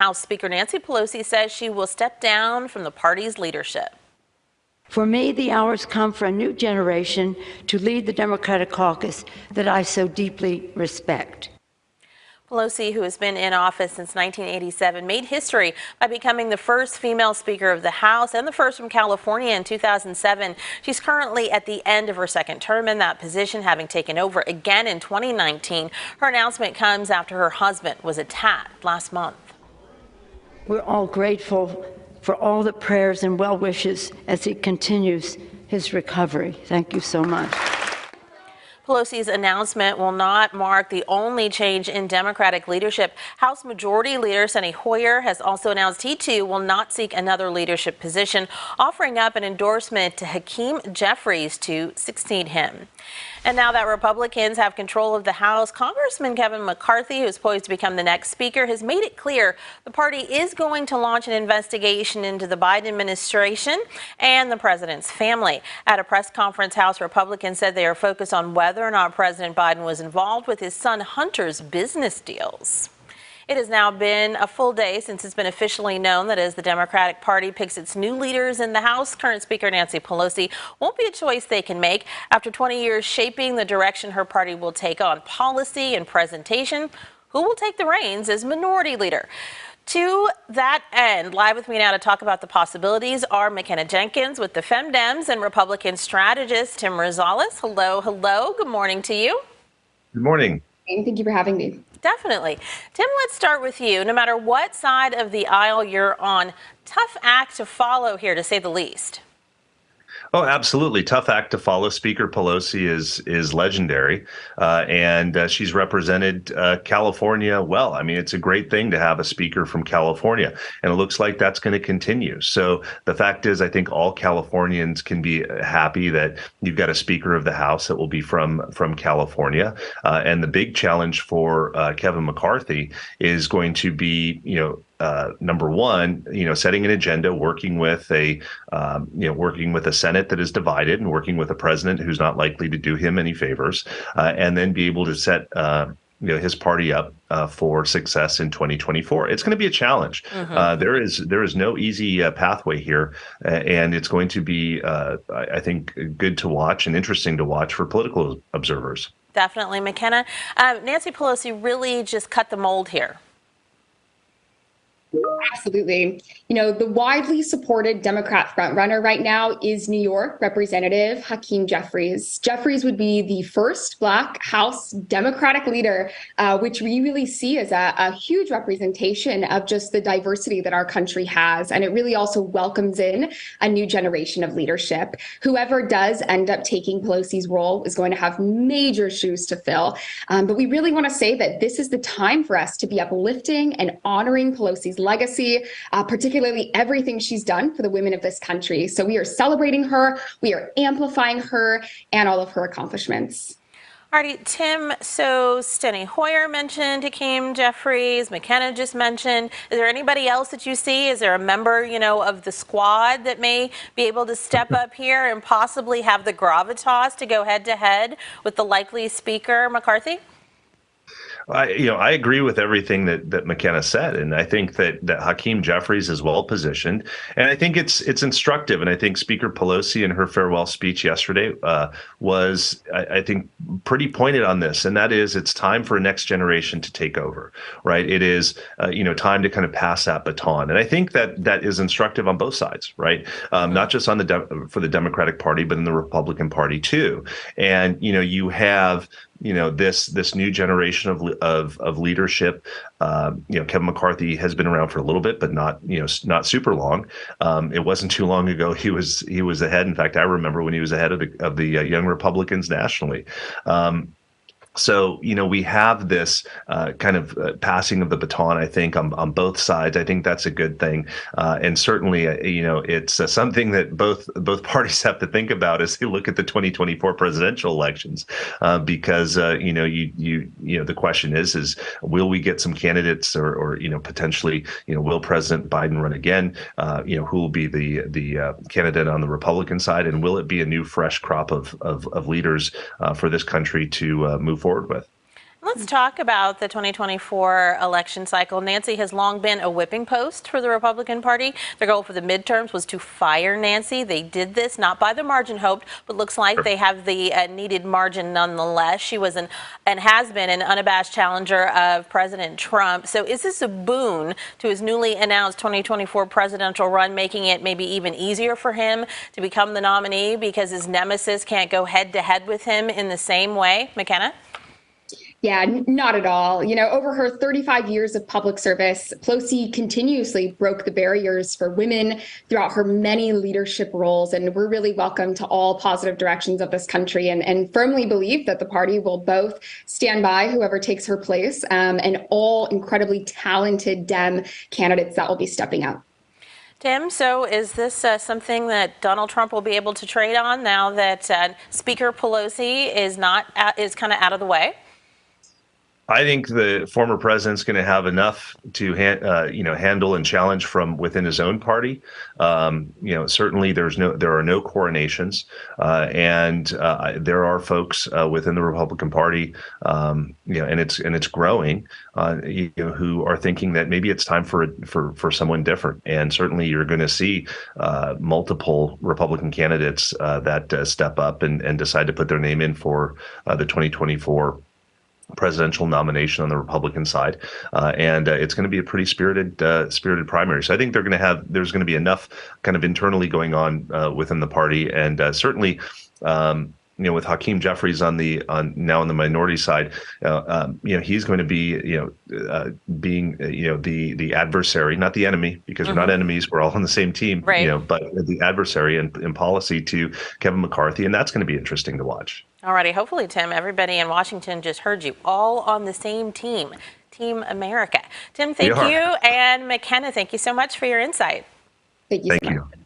House Speaker Nancy Pelosi says she will step down from the party's leadership. For me, the hour has come for a new generation to lead the Democratic caucus that I so deeply respect. Pelosi, who has been in office since 1987, made history by becoming the first female Speaker of the House and the first from California in 2007. She's currently at the end of her second term in that position, having taken over again in 2019. Her announcement comes after her husband was attacked last month. We're all grateful for all the prayers and well wishes as he continues his recovery. Thank you so much. Pelosi's announcement will not mark the only change in Democratic leadership. House Majority Leader Steny Hoyer has also announced he too will not seek another leadership position, offering up an endorsement to Hakeem Jeffries to succeed him. And now that Republicans have control of the House, Congressman Kevin McCarthy, who is poised to become the next speaker, has made it clear the party is going to launch an investigation into the Biden administration and the president's family. At a press conference, House Republicans said they are focused on whether or not President Biden was involved with his son Hunter's business deals. It has now been a full day since it's been officially known that as the Democratic Party picks its new leaders in the House, current Speaker Nancy Pelosi won't be a choice they can make. After 20 years shaping the direction her party will take on policy and presentation, who will take the reins as minority leader? To that end, live with me now to talk about the possibilities are McKenna Jenkins with the FemDems and Republican strategist Tim Rosales. Hello, hello. Good morning to you. Good morning. Thank you for having me. Definitely. Tim, let's start with you. No matter what side of the aisle you're on, tough act to follow here, to say the least. Oh, absolutely. Tough act to follow. Speaker Pelosi is legendary, and she's represented California well. I mean, it's a great thing to have a speaker from California, and it looks like that's going to continue. So the fact is, I think all Californians can be happy that you've got a Speaker of the House that will be from California. And the big challenge for Kevin McCarthy is going to be, number one, setting an agenda, working with a Senate that is divided and working with a president who's not likely to do him any favors, and then be able to set his party up for success in 2024. It's going to be a challenge. Mm-hmm. There is no easy pathway here, and it's going to be, I think, good to watch and interesting to watch for political observers. Definitely, McKenna. Nancy Pelosi really just cut the mold here. Absolutely. The widely supported Democrat frontrunner right now is New York Representative Hakeem Jeffries. Jeffries would be the first Black House Democratic leader, which we really see as a huge representation of just the diversity that our country has. And it really also welcomes in a new generation of leadership. Whoever does end up taking Pelosi's role is going to have major shoes to fill. But we really want to say that this is the time for us to be uplifting and honoring Pelosi's legacy, particularly everything she's done for the women of this country. So we are celebrating her, we are amplifying her and all of her accomplishments. Alrighty, Tim, so Steny Hoyer mentioned Hakeem Jeffries, McKenna just mentioned. Is there anybody else that you see? Is there a member, of the squad that may be able to step up here and possibly have the gravitas to go head to head with the likely Speaker McCarthy? I agree with everything that McKenna said, and I think that Hakeem Jeffries is well positioned, and I think it's instructive. And I think Speaker Pelosi in her farewell speech yesterday was, I think, pretty pointed on this, and that is it's time for a next generation to take over, right? It is time to kind of pass that baton, and I think that is instructive on both sides, right? Not just on for the Democratic Party, but in the Republican Party too. And you have this new generation of leadership. Kevin McCarthy has been around for a little bit, but not super long. It wasn't too long ago he was ahead. In fact, I remember when he was ahead of the Young Republicans nationally. So, we have this kind of passing of the baton, I think, on both sides. I think that's a good thing. And certainly, it's something that both parties have to think about as they look at the 2024 presidential elections, because, the question is will we get some candidates or potentially, will President Biden run again? Who will be the candidate on the Republican side? And will it be a new, fresh crop of leaders for this country to move forward with? Let's talk about the 2024 election cycle. Nancy has long been a whipping post for the Republican Party. Their goal for the midterms was to fire Nancy. They did this not by the margin hoped, but looks like they have the needed margin nonetheless. She was and has been an unabashed challenger of President Trump. So is this a boon to his newly announced 2024 presidential run, making it maybe even easier for him to become the nominee because his nemesis can't go head to head with him in the same way? McKenna? Yeah, not at all. You know, over her 35 years of public service, Pelosi continuously broke the barriers for women throughout her many leadership roles. And we're really welcome to all positive directions of this country and firmly believe that the party will both stand by whoever takes her place and all incredibly talented Dem candidates that will be stepping up. Tim, so is this something that Donald Trump will be able to trade on now that Speaker Pelosi is kind of out of the way? I think the former president's going to have enough to handle and challenge from within his own party. Certainly there are no coronations, and there are folks within the Republican Party, and it's growing, who are thinking that maybe it's time for someone different. And certainly you're going to see multiple Republican candidates that step up and decide to put their name in for the 2024 presidential nomination on the Republican side, and it's going to be a pretty spirited primary. So I think there's going to be enough kind of internally going on within the party, and certainly, with Hakeem Jeffries now on the minority side, he's going to be being the adversary, not the enemy, because we're not enemies. We're all on the same team, right. But the adversary in policy to Kevin McCarthy, and that's going to be interesting to watch. Alrighty, hopefully, Tim, everybody in Washington just heard you. All on the same team, Team America. Tim, thank you. And McKenna, thank you so much for your insight. Thank you so much.